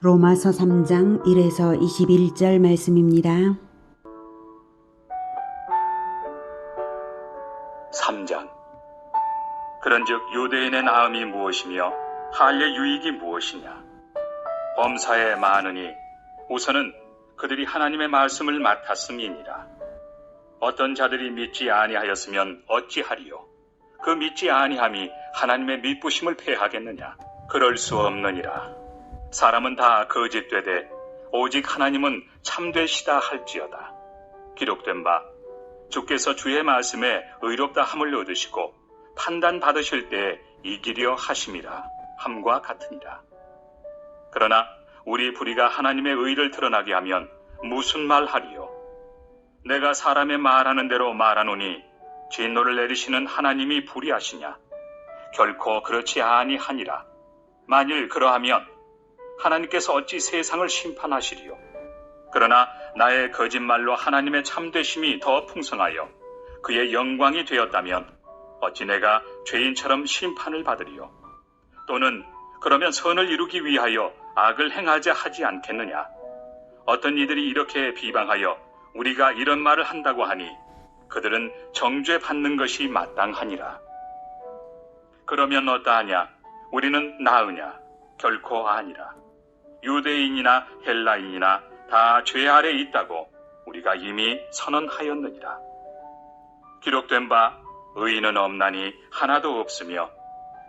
로마서 3장 1에서 21절 말씀입니다. 3장. 그런즉 유대인의 나음이 무엇이며 할례 유익이 무엇이냐? 범사에 많으니 우선은 그들이 하나님의 말씀을 맡았음이니라. 어떤 자들이 믿지 아니하였으면 어찌하리요? 그 믿지 아니함이 하나님의 믿부심을 패하겠느냐? 그럴 수 없느니라. 사람은 다 거짓되되 오직 하나님은 참되시다 할지어다. 기록된 바 주께서 주의 말씀에 의롭다 함을 얻으시고 판단 받으실 때 이기려 하심이라 함과 같으니라. 그러나 우리 불의가 하나님의 의를 드러나게 하면 무슨 말 하리요? 내가 사람의 말하는 대로 말하노니 진노를 내리시는 하나님이 불의하시냐? 결코 그렇지 아니하니라. 만일 그러하면 하나님께서 어찌 세상을 심판하시리요? 그러나 나의 거짓말로 하나님의 참되심이 더 풍성하여 그의 영광이 되었다면 어찌 내가 죄인처럼 심판을 받으리요? 또는 그러면 선을 이루기 위하여 악을 행하자 하지 않겠느냐? 어떤 이들이 이렇게 비방하여 우리가 이런 말을 한다고 하니 그들은 정죄 받는 것이 마땅하니라. 그러면 어떠하냐? 우리는 나으냐? 결코 아니라. 유대인이나 헬라인이나 다 죄 아래 있다고 우리가 이미 선언하였느니라. 기록된 바 의인은 없나니 하나도 없으며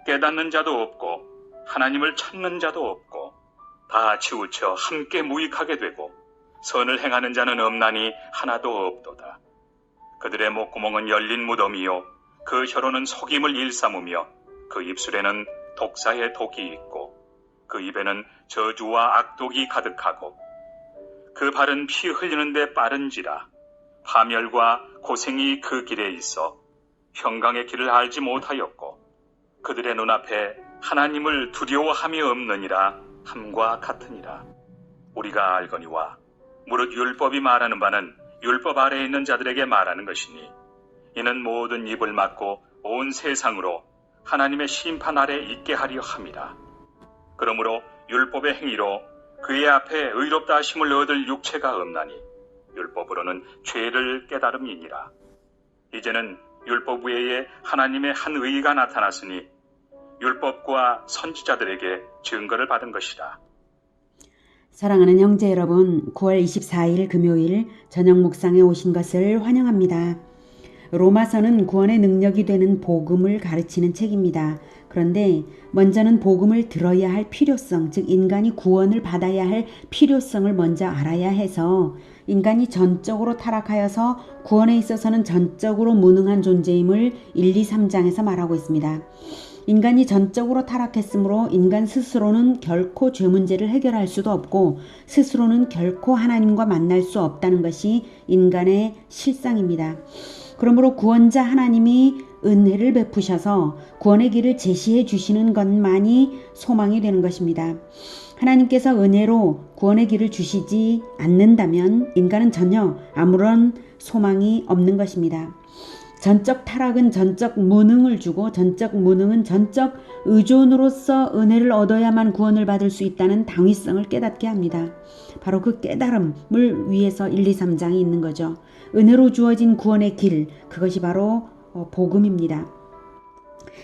깨닫는 자도 없고 하나님을 찾는 자도 없고 다 치우쳐 함께 무익하게 되고 선을 행하는 자는 없나니 하나도 없도다. 그들의 목구멍은 열린 무덤이요 그 혀로는 속임을 일삼으며 그 입술에는 독사의 독이 있고 그 입에는 저주와 악독이 가득하고 그 발은 피 흘리는데 빠른지라. 파멸과 고생이 그 길에 있어 평강의 길을 알지 못하였고 그들의 눈앞에 하나님을 두려워함이 없느니라 함과 같으니라. 우리가 알거니와 무릇 율법이 말하는 바는 율법 아래에 있는 자들에게 말하는 것이니 이는 모든 입을 막고 온 세상으로 하나님의 심판 아래 있게 하려 함이라. 그러므로 율법의 행위로 그의 앞에 의롭다 하심을 얻을 육체가 없나니 율법으로는 죄를 깨달음이니라. 이제는 율법 외에 하나님의 한 의가 나타났으니 율법과 선지자들에게 증거를 받은 것이라. 사랑하는 형제 여러분, 9월 24일 금요일 저녁 묵상에 오신 것을 환영합니다. 로마서는 구원의 능력이 되는 복음을 가르치는 책입니다. 그런데 먼저는 복음을 들어야 할 필요성, 즉 인간이 구원을 받아야 할 필요성을 먼저 알아야 해서 인간이 전적으로 타락하여서 구원에 있어서는 전적으로 무능한 존재임을 1, 2, 3장에서 말하고 있습니다. 인간이 전적으로 타락했으므로 인간 스스로는 결코 죄 문제를 해결할 수도 없고 스스로는 결코 하나님과 만날 수 없다는 것이 인간의 실상입니다. 그러므로 구원자 하나님이 은혜를 베푸셔서 구원의 길을 제시해 주시는 것만이 소망이 되는 것입니다. 하나님께서 은혜로 구원의 길을 주시지 않는다면 인간은 전혀 아무런 소망이 없는 것입니다. 전적 타락은 전적 무능을 주고 전적 무능은 전적 의존으로서 은혜를 얻어야만 구원을 받을 수 있다는 당위성을 깨닫게 합니다. 바로 그 깨달음을 위해서 1, 2, 3장이 있는 거죠. 은혜로 주어진 구원의 길, 그것이 바로 복음입니다.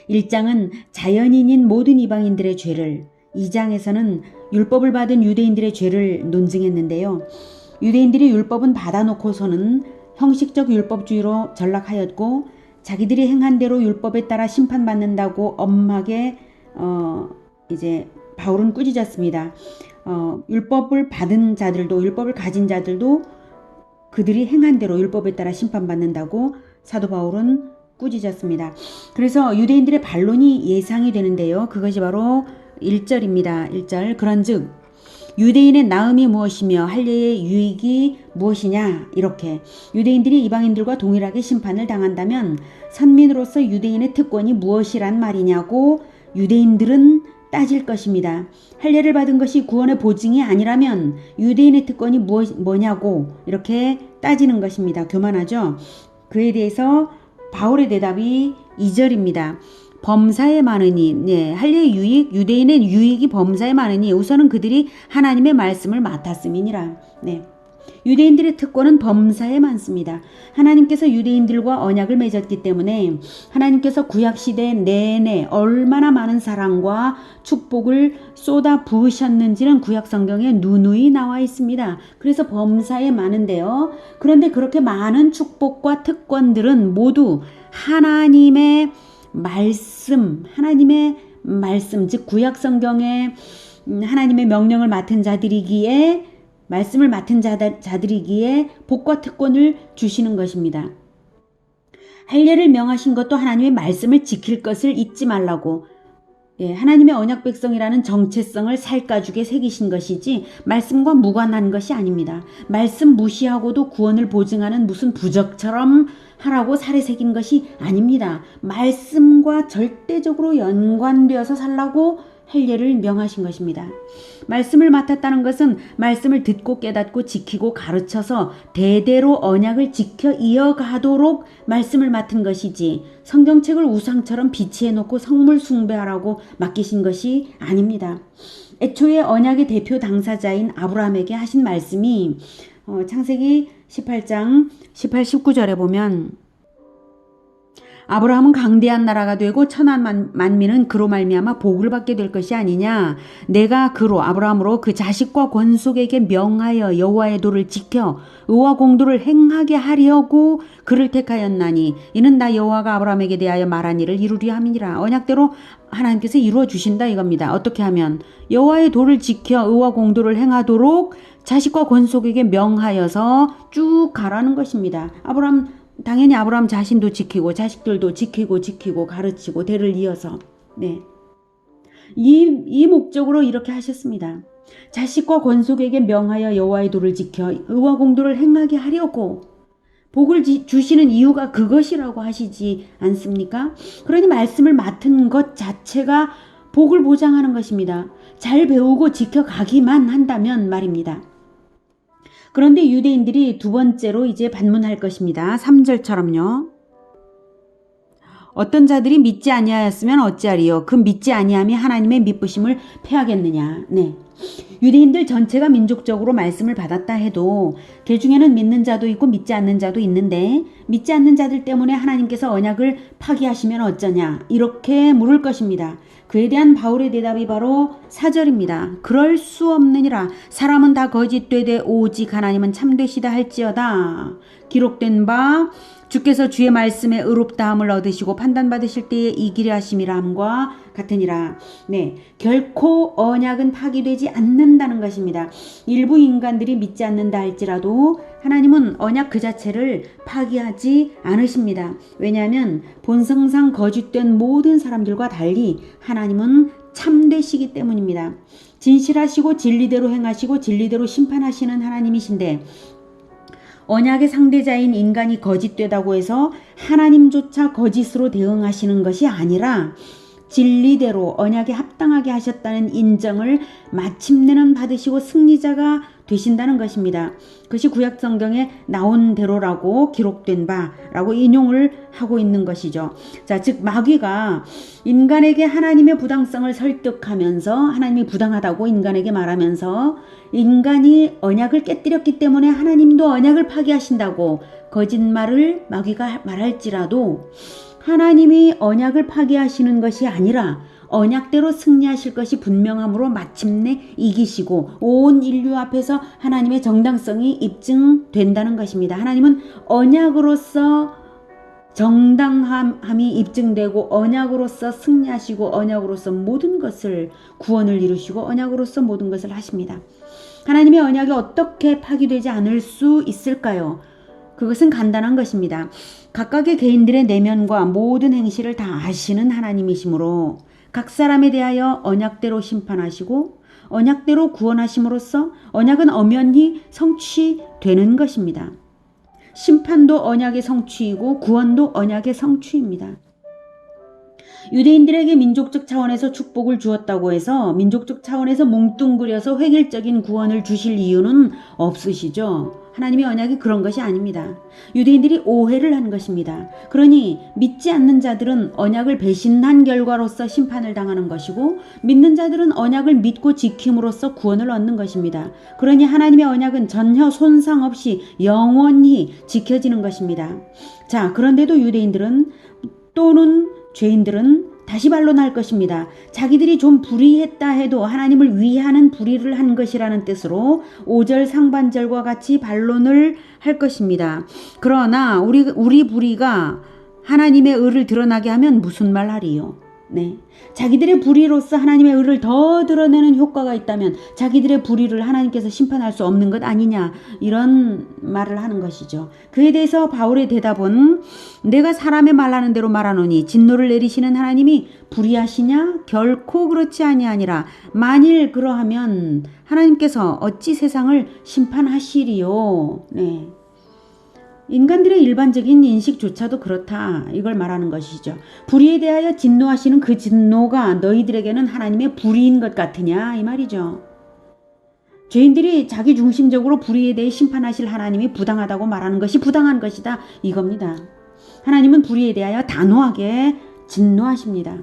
1장은 자연인인 모든 이방인들의 죄를, 2장에서는 율법을 받은 유대인들의 죄를 논증했는데요. 유대인들이 율법은 받아놓고서는 형식적 율법주의로 전락하였고 자기들이 행한 대로 율법에 따라 심판받는다고 엄하게 이제 바울은 꾸짖었습니다. 율법을 받은 자들도 율법을 가진 자들도 그들이 행한 대로 율법에 따라 심판받는다고 사도 바울은 꾸짖었습니다. 그래서 유대인들의 반론이 예상이 되는데요. 그것이 바로 1절입니다. 1절. 그런즉 유대인의 나음이 무엇이며 할례의 유익이 무엇이냐? 이렇게 유대인들이 이방인들과 동일하게 심판을 당한다면 선민으로서 유대인의 특권이 무엇이란 말이냐고 유대인들은 따질 것입니다. 할례를 받은 것이 구원의 보증이 아니라면 유대인의 특권이 뭐냐고 이렇게 따지는 것입니다. 교만하죠? 그에 대해서 바울의 대답이 2절입니다. 범사에 많으니, 네, 할례의 유익, 유대인의 유익이 범사에 많으니 우선은 그들이 하나님의 말씀을 맡았음이니라. 네. 유대인들의 특권은 범사에 많습니다. 하나님께서 유대인들과 언약을 맺었기 때문에 하나님께서 구약시대 내내 얼마나 많은 사랑과 축복을 쏟아 부으셨는지는 구약성경에 누누이 나와 있습니다. 그래서 범사에 많은데요. 그런데 그렇게 많은 축복과 특권들은 모두 하나님의 말씀, 즉 구약성경에 하나님의 명령을 맡은 자들이기에 말씀을 맡은 자들이기에 복과 특권을 주시는 것입니다. 할례를 명하신 것도 하나님의 말씀을 지킬 것을 잊지 말라고, 하나님의 언약 백성이라는 정체성을 살가죽에 새기신 것이지 말씀과 무관한 것이 아닙니다. 말씀 무시하고도 구원을 보증하는 무슨 부적처럼 하라고 살에 새긴 것이 아닙니다. 말씀과 절대적으로 연관되어서 살라고 할례를 명하신 것입니다. 말씀을 맡았다는 것은 말씀을 듣고 깨닫고 지키고 가르쳐서 대대로 언약을 지켜 이어가도록 말씀을 맡은 것이지 성경책을 우상처럼 비치해 놓고 성물 숭배하라고 맡기신 것이 아닙니다. 애초에 언약의 대표 당사자인 아브라함에게 하신 말씀이 창세기 18장 18, 19절에 보면 아브라함은 강대한 나라가 되고 천한 만민은 그로 말미암아 복을 받게 될 것이 아니냐. 내가 그로 아브라함으로 그 자식과 권속에게 명하여 여호와의 도를 지켜 의와 공도를 행하게 하려고 그를 택하였나니 이는 나 여호와가 아브라함에게 대하여 말한 일을 이루리 함이니라. 언약대로 하나님께서 이루어 주신다 이겁니다. 어떻게 하면 여호와의 도를 지켜 의와 공도를 행하도록 자식과 권속에게 명하여서 쭉 가라는 것입니다. 당연히 아브라함 자신도 지키고 자식들도 지키고 가르치고 대를 이어서 이 목적으로 이렇게 하셨습니다. 자식과 권속에게 명하여 여호와의 도를 지켜 의와 공도를 행하게 하려고 복을 주시는 이유가 그것이라고 하시지 않습니까? 그러니 말씀을 맡은 것 자체가 복을 보장하는 것입니다. 잘 배우고 지켜가기만 한다면 말입니다. 그런데 유대인들이 두 번째로 이제 반문할 것입니다. 3절처럼요. 어떤 자들이 믿지 아니하였으면 어찌하리요? 그 믿지 아니함이 하나님의 미쁘심을 패하겠느냐. 네. 유대인들 전체가 민족적으로 말씀을 받았다 해도 그 중에는 믿는 자도 있고 믿지 않는 자도 있는데 믿지 않는 자들 때문에 하나님께서 언약을 파기하시면 어쩌냐 이렇게 물을 것입니다. 그에 대한 바울의 대답이 바로 4절입니다. 그럴 수 없느니라. 사람은 다 거짓되되 오직 하나님은 참되시다 할지어다. 기록된 바 주께서 주의 말씀에 의롭다함을 얻으시고 판단받으실 때에 이기려 하심이라 함과 같으니라. 네, 결코 언약은 파기되지 않는다는 것입니다. 일부 인간들이 믿지 않는다 할지라도 하나님은 언약 그 자체를 파기하지 않으십니다. 왜냐하면 본성상 거짓된 모든 사람들과 달리 하나님은 참되시기 때문입니다. 진실하시고 진리대로 행하시고 진리대로 심판하시는 하나님이신데 언약의 상대자인 인간이 거짓되다고 해서 하나님조차 거짓으로 대응하시는 것이 아니라 진리대로 언약에 합당하게 하셨다는 인정을 마침내는 받으시고 승리자가 되신다는 것입니다. 그것이 구약성경에 나온 대로라고 기록된 바라고 인용을 하고 있는 것이죠. 자, 즉 마귀가 인간에게 하나님의 부당성을 설득하면서 하나님이 부당하다고 인간에게 말하면서 인간이 언약을 깨뜨렸기 때문에 하나님도 언약을 파기하신다고 거짓말을 마귀가 말할지라도 하나님이 언약을 파기하시는 것이 아니라 언약대로 승리하실 것이 분명함으로 마침내 이기시고 온 인류 앞에서 하나님의 정당성이 입증된다는 것입니다. 하나님은 언약으로서 정당함이 입증되고 언약으로서 승리하시고 언약으로서 모든 것을 구원을 이루시고 언약으로서 모든 것을 하십니다. 하나님의 언약이 어떻게 파기되지 않을 수 있을까요? 그것은 간단한 것입니다. 각각의 개인들의 내면과 모든 행실을 다 아시는 하나님이시므로 각 사람에 대하여 언약대로 심판하시고 언약대로 구원하심으로써 언약은 엄연히 성취되는 것입니다. 심판도 언약의 성취이고 구원도 언약의 성취입니다. 유대인들에게 민족적 차원에서 축복을 주었다고 해서 민족적 차원에서 뭉뚱그려서 획일적인 구원을 주실 이유는 없으시죠. 하나님의 언약이 그런 것이 아닙니다. 유대인들이 오해를 한 것입니다. 그러니 믿지 않는 자들은 언약을 배신한 결과로서 심판을 당하는 것이고 믿는 자들은 언약을 믿고 지킴으로써 구원을 얻는 것입니다. 그러니 하나님의 언약은 전혀 손상 없이 영원히 지켜지는 것입니다. 자, 그런데도 유대인들은 또는 죄인들은 다시 반론할 것입니다. 자기들이 좀 불의했다 해도 하나님을 위하는 불의를 한 것이라는 뜻으로 5절 상반절과 같이 반론을 할 것입니다. 그러나 우리 불의가 하나님의 의를 드러나게 하면 무슨 말 하리요? 네. 자기들의 불의로서 하나님의 의를 더 드러내는 효과가 있다면 자기들의 불의를 하나님께서 심판할 수 없는 것 아니냐, 이런 말을 하는 것이죠. 그에 대해서 바울의 대답은 내가 사람의 말하는 대로 말하노니 진노를 내리시는 하나님이 불의하시냐? 결코 그렇지 아니하니라. 만일 그러하면 하나님께서 어찌 세상을 심판하시리요? 네. 인간들의 일반적인 인식조차도 그렇다, 이걸 말하는 것이죠. 불의에 대하여 진노하시는 그 진노가 너희들에게는 하나님의 불의인 것 같으냐, 이 말이죠. 죄인들이 자기 중심적으로 불의에 대해 심판하실 하나님이 부당하다고 말하는 것이 부당한 것이다, 이겁니다. 하나님은 불의에 대하여 단호하게 진노하십니다.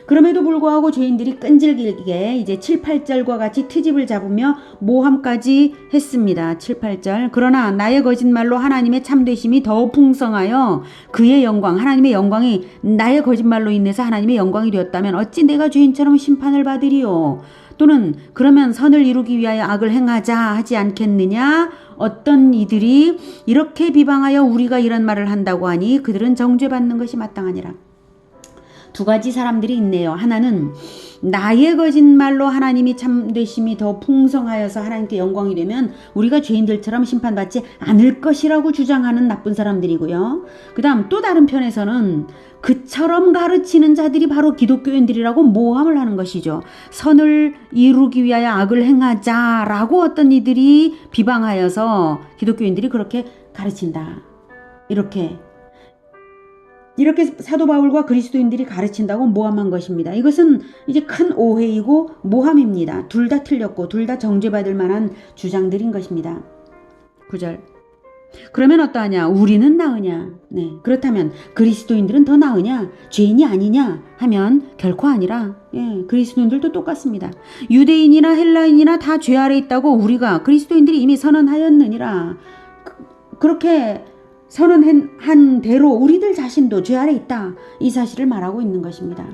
그럼에도 불구하고 죄인들이 끈질기게 이제 7, 8절과 같이 트집을 잡으며 모함까지 했습니다. 7, 8절. 그러나 나의 거짓말로 하나님의 참되심이 더 풍성하여 그의 영광, 하나님의 영광이 나의 거짓말로 인해서 하나님의 영광이 되었다면 어찌 내가 죄인처럼 심판을 받으리요? 또는 그러면 선을 이루기 위하여 악을 행하자 하지 않겠느냐? 어떤 이들이 이렇게 비방하여 우리가 이런 말을 한다고 하니 그들은 정죄받는 것이 마땅하니라. 두 가지 사람들이 있네요. 하나는 나의 거짓말로 하나님이 참되심이 더 풍성하여서 하나님께 영광이 되면 우리가 죄인들처럼 심판받지 않을 것이라고 주장하는 나쁜 사람들이고요. 그 다음 또 다른 편에서는 그처럼 가르치는 자들이 바로 기독교인들이라고 모함을 하는 것이죠. 선을 이루기 위하여 악을 행하자라고 어떤 이들이 비방하여서 기독교인들이 그렇게 가르친다. 이렇게 사도 바울과 그리스도인들이 가르친다고 모함한 것입니다. 이것은 이제 큰 오해이고 모함입니다. 둘 다 틀렸고 둘 다 정죄받을 만한 주장들인 것입니다. 9절. 그러면 어떠하냐? 우리는 나으냐? 네. 그렇다면 그리스도인들은 더 나으냐? 죄인이 아니냐? 하면 결코 아니라, 예, 그리스도인들도 똑같습니다. 유대인이나 헬라인이나 다 죄 아래 있다고 우리가 그리스도인들이 이미 선언하였느니라. 그렇게 선언한 대로 우리들 자신도 죄 아래 있다, 이 사실을 말하고 있는 것입니다.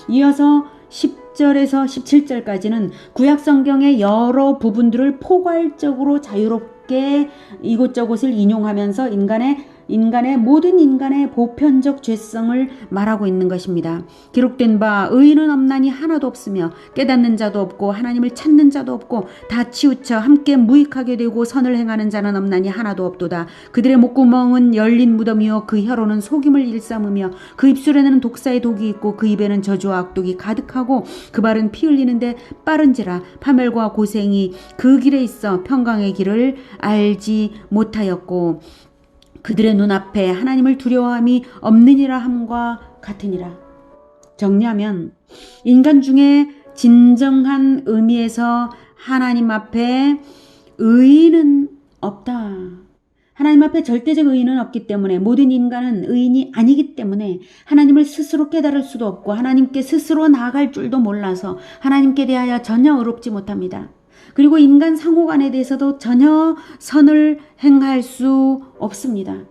이어서 10절에서 17절까지는 구약 성경의 여러 부분들을 포괄적으로 자유롭게 이곳저곳을 인용하면서 인간의 모든 인간의 보편적 죄성을 말하고 있는 것입니다. 기록된 바 의인은 없나니 하나도 없으며 깨닫는 자도 없고 하나님을 찾는 자도 없고 다 치우쳐 함께 무익하게 되고 선을 행하는 자는 없나니 하나도 없도다. 그들의 목구멍은 열린 무덤이요 그 혀로는 속임을 일삼으며 그 입술에는 독사의 독이 있고 그 입에는 저주와 악독이 가득하고 그 발은 피 흘리는데 빠른지라 파멸과 고생이 그 길에 있어 평강의 길을 알지 못하였고 그들의 눈앞에 하나님을 두려워함이 없느니라 함과 같으니라. 정리하면 인간 중에 진정한 의미에서 하나님 앞에 의인은 없다. 하나님 앞에 절대적 의인은 없기 때문에 모든 인간은 의인이 아니기 때문에 하나님을 스스로 깨달을 수도 없고 하나님께 스스로 나아갈 줄도 몰라서 하나님께 대하여 전혀 의롭지 못합니다. 그리고 인간 상호간에 대해서도 전혀 선을 행할 수 없습니다.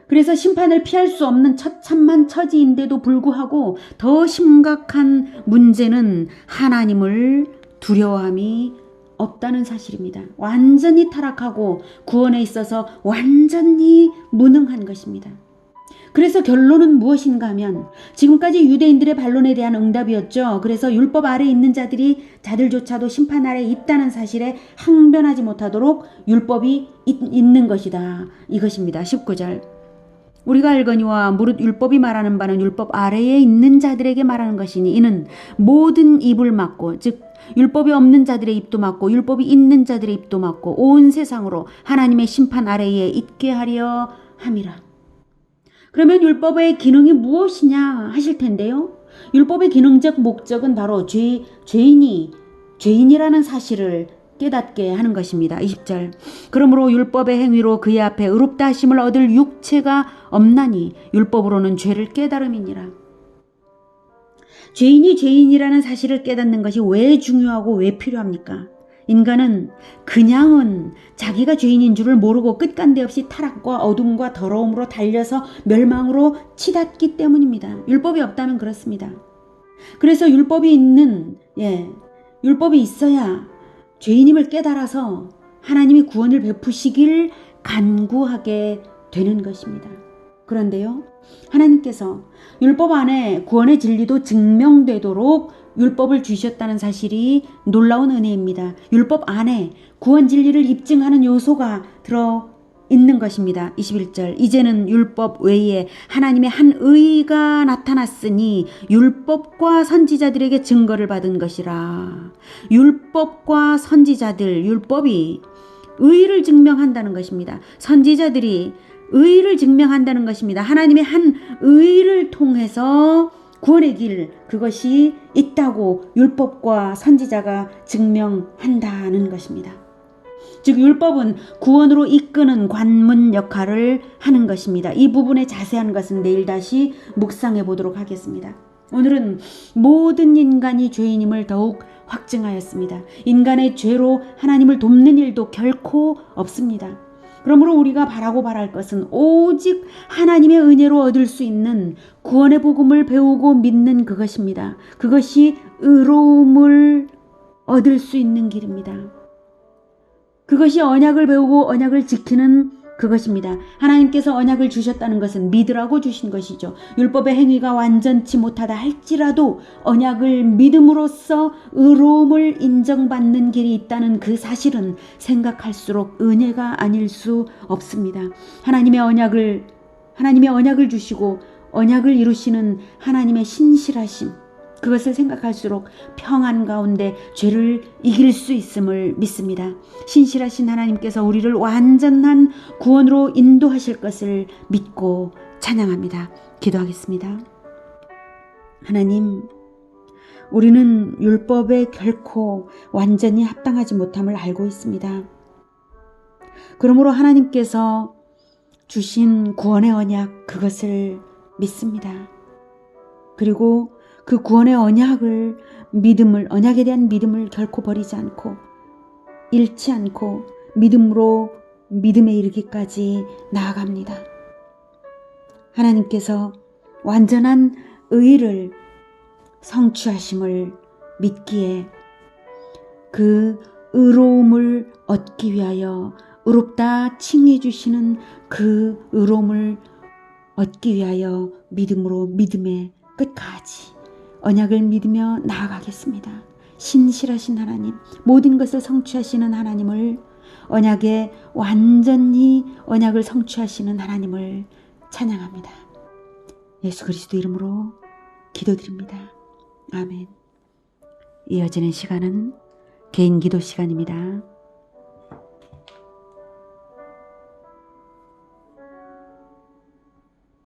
그래서 심판을 피할 수 없는 처참한 처지인데도 불구하고 더 심각한 문제는 하나님을 두려워함이 없다는 사실입니다. 완전히 타락하고 구원에 있어서 완전히 무능한 것입니다. 그래서 결론은 무엇인가 하면 지금까지 유대인들의 반론에 대한 응답이었죠. 그래서 율법 아래 있는 자들조차도 심판 아래 있다는 사실에 항변하지 못하도록 율법이 있는 것이다, 이것입니다. 19절. 우리가 알거니와 무릇 율법이 말하는 바는 율법 아래에 있는 자들에게 말하는 것이니 이는 모든 입을 막고 즉 율법이 없는 자들의 입도 막고 율법이 있는 자들의 입도 막고 온 세상으로 하나님의 심판 아래에 있게 하려 함이라. 그러면 율법의 기능이 무엇이냐 하실 텐데요. 율법의 기능적 목적은 바로 죄인이라는 사실을 깨닫게 하는 것입니다. 20절. 그러므로 율법의 행위로 그의 앞에 의롭다 하심을 얻을 육체가 없나니 율법으로는 죄를 깨달음이니라. 죄인이 죄인이라는 사실을 깨닫는 것이 왜 중요하고 왜 필요합니까? 인간은 그냥은 자기가 죄인인 줄을 모르고 끝간데 없이 타락과 어둠과 더러움으로 달려서 멸망으로 치닫기 때문입니다. 율법이 없다면 그렇습니다. 그래서 율법이 있어야 죄인임을 깨달아서 하나님이 구원을 베푸시길 간구하게 되는 것입니다. 그런데요, 하나님께서 율법 안에 구원의 진리도 증명되도록 율법을 주셨다는 사실이 놀라운 은혜입니다. 율법 안에 구원 진리를 입증하는 요소가 들어 있는 것입니다. 21절. 이제는 율법 외에 하나님의 한 의가 나타났으니 율법과 선지자들에게 증거를 받은 것이라. 율법과 선지자들, 율법이 의를 증명한다는 것입니다. 선지자들이 의를 증명한다는 것입니다. 하나님의 한 의를 통해서 구원의 길, 그것이 있다고 율법과 선지자가 증명한다는 것입니다. 즉 율법은 구원으로 이끄는 관문 역할을 하는 것입니다. 이 부분의 자세한 것은 내일 다시 묵상해 보도록 하겠습니다. 오늘은 모든 인간이 죄인임을 더욱 확증하였습니다. 인간의 죄로 하나님을 돕는 일도 결코 없습니다. 그러므로 우리가 바랄 것은 오직 하나님의 은혜로 얻을 수 있는 구원의 복음을 배우고 믿는 그것입니다. 그것이 의로움을 얻을 수 있는 길입니다. 그것이 언약을 배우고 언약을 지키는 그것입니다. 하나님께서 언약을 주셨다는 것은 믿으라고 주신 것이죠. 율법의 행위가 완전치 못하다 할지라도 언약을 믿음으로써 의로움을 인정받는 길이 있다는 그 사실은 생각할수록 은혜가 아닐 수 없습니다. 하나님의 언약을 주시고 언약을 이루시는 하나님의 신실하심, 그것을 생각할수록 평안 가운데 죄를 이길 수 있음을 믿습니다. 신실하신 하나님께서 우리를 완전한 구원으로 인도하실 것을 믿고 찬양합니다. 기도하겠습니다. 하나님, 우리는 율법에 결코 완전히 합당하지 못함을 알고 있습니다. 그러므로 하나님께서 주신 구원의 언약, 그것을 믿습니다. 그리고 그 구원의 언약에 대한 믿음을 결코 버리지 않고 잃지 않고 믿음에 이르기까지 나아갑니다. 하나님께서 완전한 의를 성취하심을 믿기에 그 의로움을 얻기 위하여 의롭다 칭해 주시는 그 의로움을 얻기 위하여 믿음에 끝까지 언약을 믿으며 나아가겠습니다. 신실하신 하나님, 모든 것을 성취하시는 하나님을, 언약에 완전히 언약을 성취하시는 하나님을 찬양합니다. 예수 그리스도 이름으로 기도드립니다. 아멘. 이어지는 시간은 개인 기도 시간입니다.